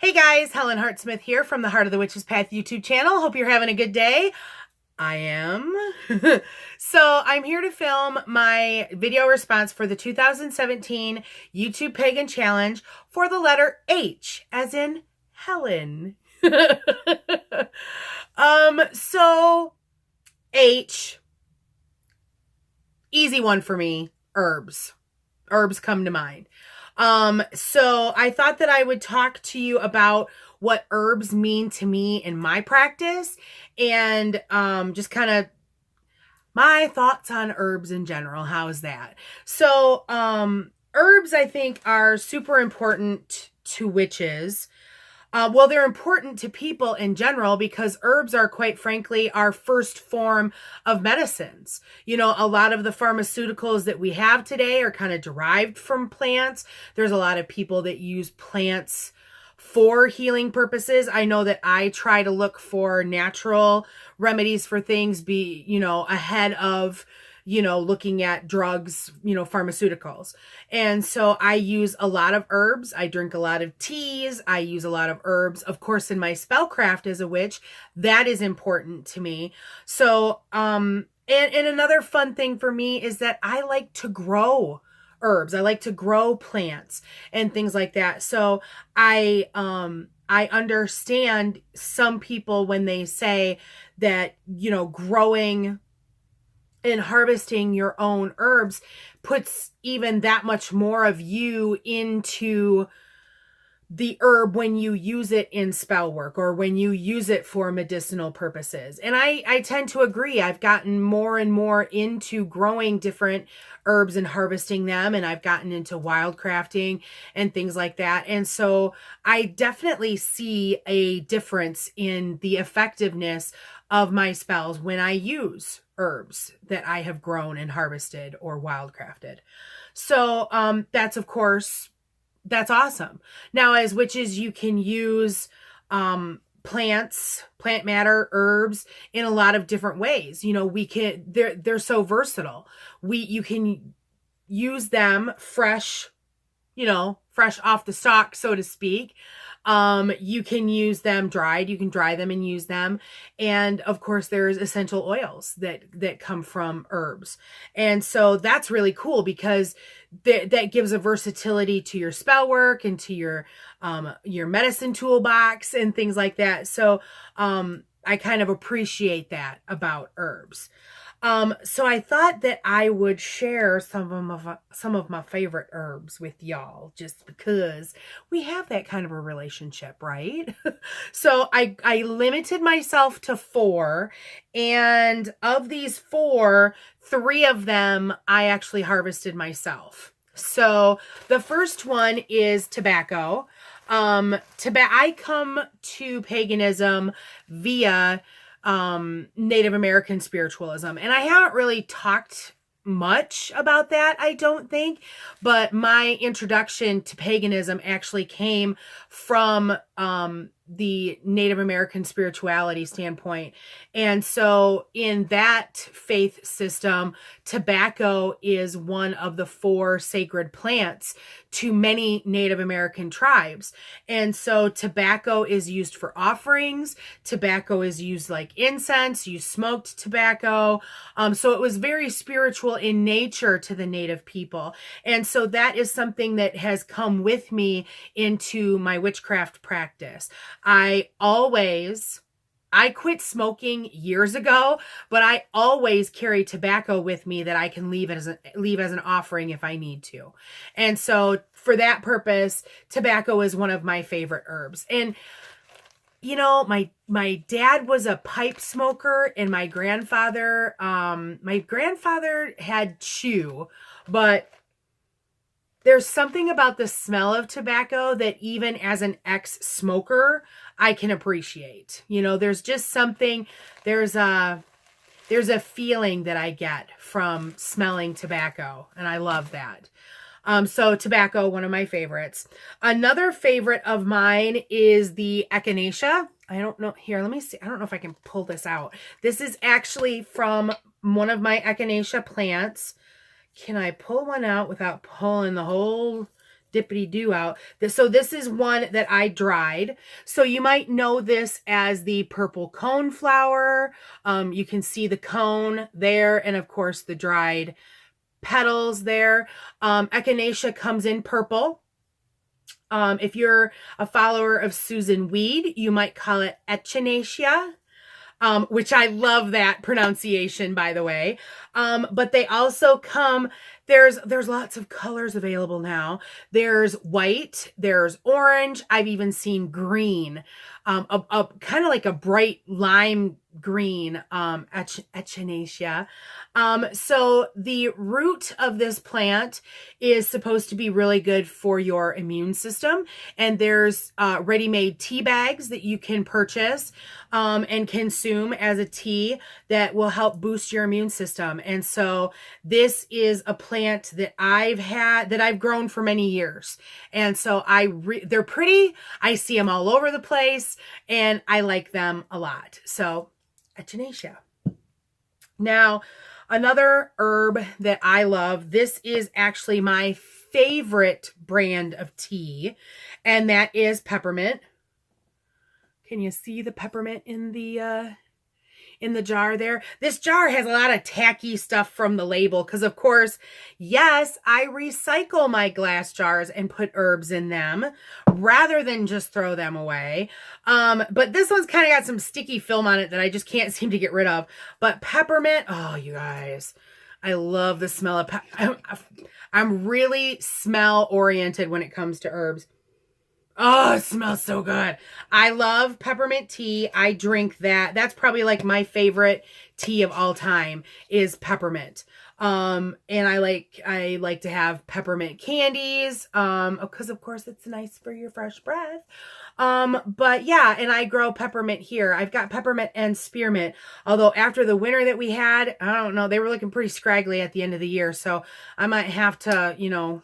Hey guys, Helen Hartsmith here from the Heart of the Witch's Path YouTube channel. Hope you're having a good day. I am. So I'm here to film my video response for the 2017 YouTube Pagan Challenge for the letter H, as in Helen. So H, easy one for me, herbs. Herbs come to mind. So I thought that I would talk to you about what herbs mean to me in my practice and just kind of my thoughts on herbs in general. How's that? So herbs, I think, are super important to witches. Well, they're important to people in general because herbs are, quite frankly, our first form of medicines. You know, a lot of the pharmaceuticals that we have today are kind of derived from plants. There's a lot of people that use plants for healing purposes. I know that I try to look for natural remedies for things, ahead of looking at drugs, pharmaceuticals. And so I use a lot of herbs. I drink a lot of teas. I use a lot of herbs. Of course, in my spellcraft as a witch, that is important to me. So, and another fun thing for me is that I like to grow herbs. I like to grow plants and things like that. So I understand some people when they say that, growing and harvesting your own herbs puts even that much more of you into the herb when you use it in spell work or when you use it for medicinal purposes. And I tend to agree. I've gotten more and more into growing different herbs and harvesting them, and I've gotten into wildcrafting and things like that. And so I definitely see a difference in the effectiveness of my spells when I use herbs that I have grown and harvested or wildcrafted. So that's, of course, that's awesome. Now, as witches, you can use plants, plant matter, herbs in a lot of different ways. They're so versatile. You can use them fresh, fresh off the stalk, so to speak. You can use them dried. You can dry them and use them. And of course, there's essential oils that come from herbs. And so that's really cool because that gives a versatility to your spell work and to your medicine toolbox and things like that. So, I kind of appreciate that about herbs. So I thought that I would share some of my favorite herbs with y'all, just because we have that kind of a relationship, right? So I limited myself to 4, and of these 4, 3 of them I actually harvested myself. So the first one is tobacco. I come to paganism via Native American spiritualism. And I haven't really talked much about that, I don't think, but my introduction to paganism actually came from the Native American spirituality standpoint. And so in that faith system, tobacco is one of the 4 sacred plants to many Native American tribes. And so tobacco is used for offerings. Tobacco is used like incense. You smoked tobacco. So it was very spiritual in nature to the Native people. And so that is something that has come with me into my witchcraft practice. I quit smoking years ago, but I always carry tobacco with me that I can leave as an offering if I need to. And so for that purpose, tobacco is one of my favorite herbs. And my dad was a pipe smoker, and my grandfather had chew, but there's something about the smell of tobacco that even as an ex-smoker, I can appreciate. There's just something, there's a feeling that I get from smelling tobacco, and I love that. So tobacco, one of my favorites. Another favorite of mine is the echinacea. I don't know. Here, let me see. I don't know if I can pull this out. This is actually from one of my echinacea plants. Can I pull one out without pulling the whole dippity-doo out. So this is one that I dried. So you might know this as the purple cone flower. You can see the cone there, and of course the dried petals there. Echinacea comes in purple. If you're a follower of Susan Weed, you might call it echinacea. Which I love that pronunciation, by the way. But they also come, there's lots of colors available now. There's white, there's orange. I've even seen green, a kind of like a bright lime green, echinacea. So the root of this plant is supposed to be really good for your immune system. And there's ready-made tea bags that you can purchase and consume as a tea that will help boost your immune system. And so this is a plant that I've grown for many years. And so they're pretty. I see them all over the place and I like them a lot. So echinacea. Now, another herb that I love, this is actually my favorite brand of tea, and that is peppermint. Can you see the peppermint in the jar there? This jar has a lot of tacky stuff from the label because, of course, yes, I recycle my glass jars and put herbs in them rather than just throw them away. But this one's kind of got some sticky film on it that I just can't seem to get rid of. But peppermint, oh, you guys, I love the smell of I'm really smell oriented when it comes to herbs. Oh, it smells so good. I love peppermint tea. I drink that. That's probably like my favorite tea of all time is peppermint. And I like to have peppermint candies, because of course it's nice for your fresh breath. But yeah, and I grow peppermint here. I've got peppermint and spearmint, although after the winter that we had, I don't know, they were looking pretty scraggly at the end of the year. So I might have to,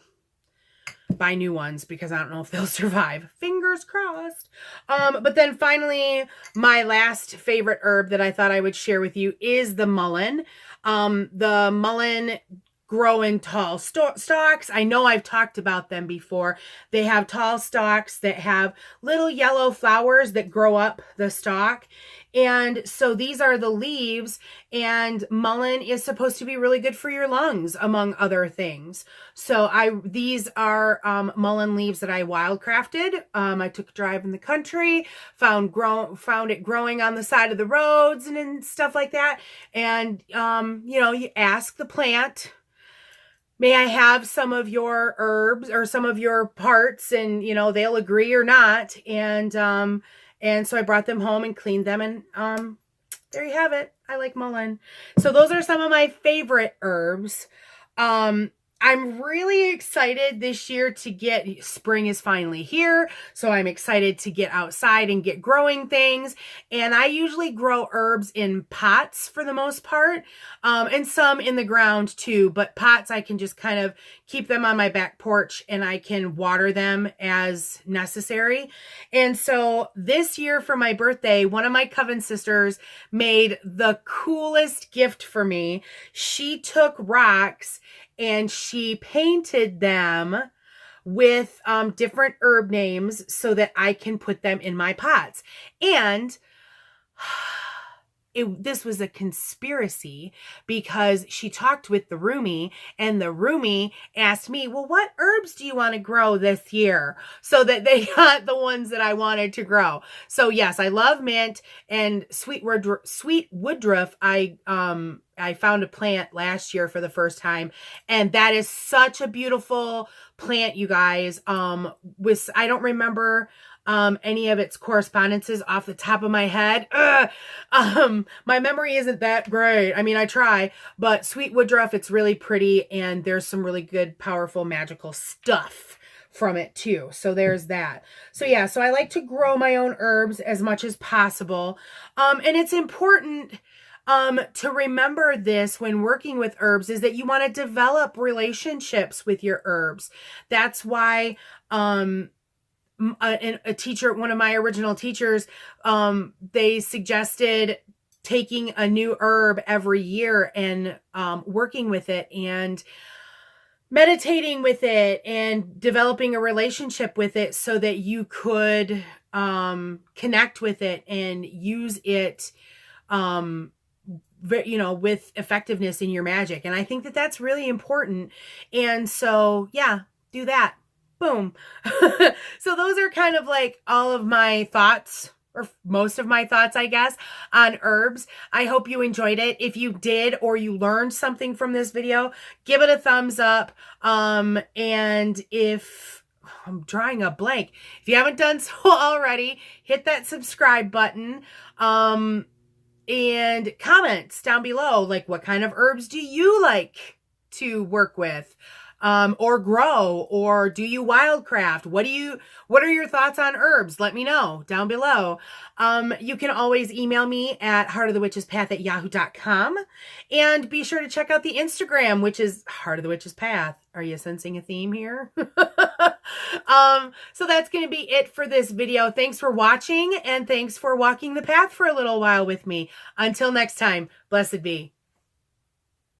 buy new ones because I don't know if they'll survive. Fingers crossed. But then finally, my last favorite herb that I thought I would share with you is the mullein. The mullein grow in tall stalks. I know I've talked about them before. They have tall stalks that have little yellow flowers that grow up the stalk. And so these are the leaves, and mullein is supposed to be really good for your lungs, among other things. So these are mullein leaves that I wildcrafted. I took a drive in the country, found it growing on the side of the roads and stuff like that. And, you ask the plant, may I have some of your herbs or some of your parts? And, they'll agree or not. And so I brought them home and cleaned them, and there you have it. I like mullein. So those are some of my favorite herbs. I'm really excited this year spring is finally here. So I'm excited to get outside and get growing things. And I usually grow herbs in pots for the most part, and some in the ground too. But pots, I can just kind of keep them on my back porch and I can water them as necessary. And so this year for my birthday, one of my coven sisters made the coolest gift for me. She took rocks and she painted them with different herb names so that I can put them in my pots. And this was a conspiracy because she talked with the roomie, and the roomie asked me, well, what herbs do you want to grow this year? So that they got the ones that I wanted to grow. So yes, I love mint and sweet woodruff. I found a plant last year for the first time, and that is such a beautiful plant, you guys. I don't remember any of its correspondences off the top of my head. My memory isn't that great. I mean, I try, but sweet woodruff, it's really pretty, and there's some really good, powerful, magical stuff from it too. So there's that. So yeah, so I like to grow my own herbs as much as possible. And it's important to remember this when working with herbs, is that you want to develop relationships with your herbs. That's why, a teacher, one of my original teachers, they suggested taking a new herb every year and working with it. And meditating with it and developing a relationship with it so that you could connect with it and use it with effectiveness in your magic. And I think that that's really important. And so, yeah, do that. Boom. So those are kind of like all of my thoughts, or most of my thoughts, I guess, on herbs. I hope you enjoyed it. If you did, or you learned something from this video, give it a thumbs up. And if I'm drawing a blank, if you haven't done so already, hit that subscribe button. And comments down below, like, what kind of herbs do you like to work with, or grow, or do you wildcraft? What are your thoughts on herbs? Let me know down below. You can always email me at heartofthewitchespath@yahoo.com, and be sure to check out the Instagram, which is Heart of the Witch's Path. Are you sensing a theme here? So that's going to be it for this video. Thanks for watching, and thanks for walking the path for a little while with me. Until next time, blessed be.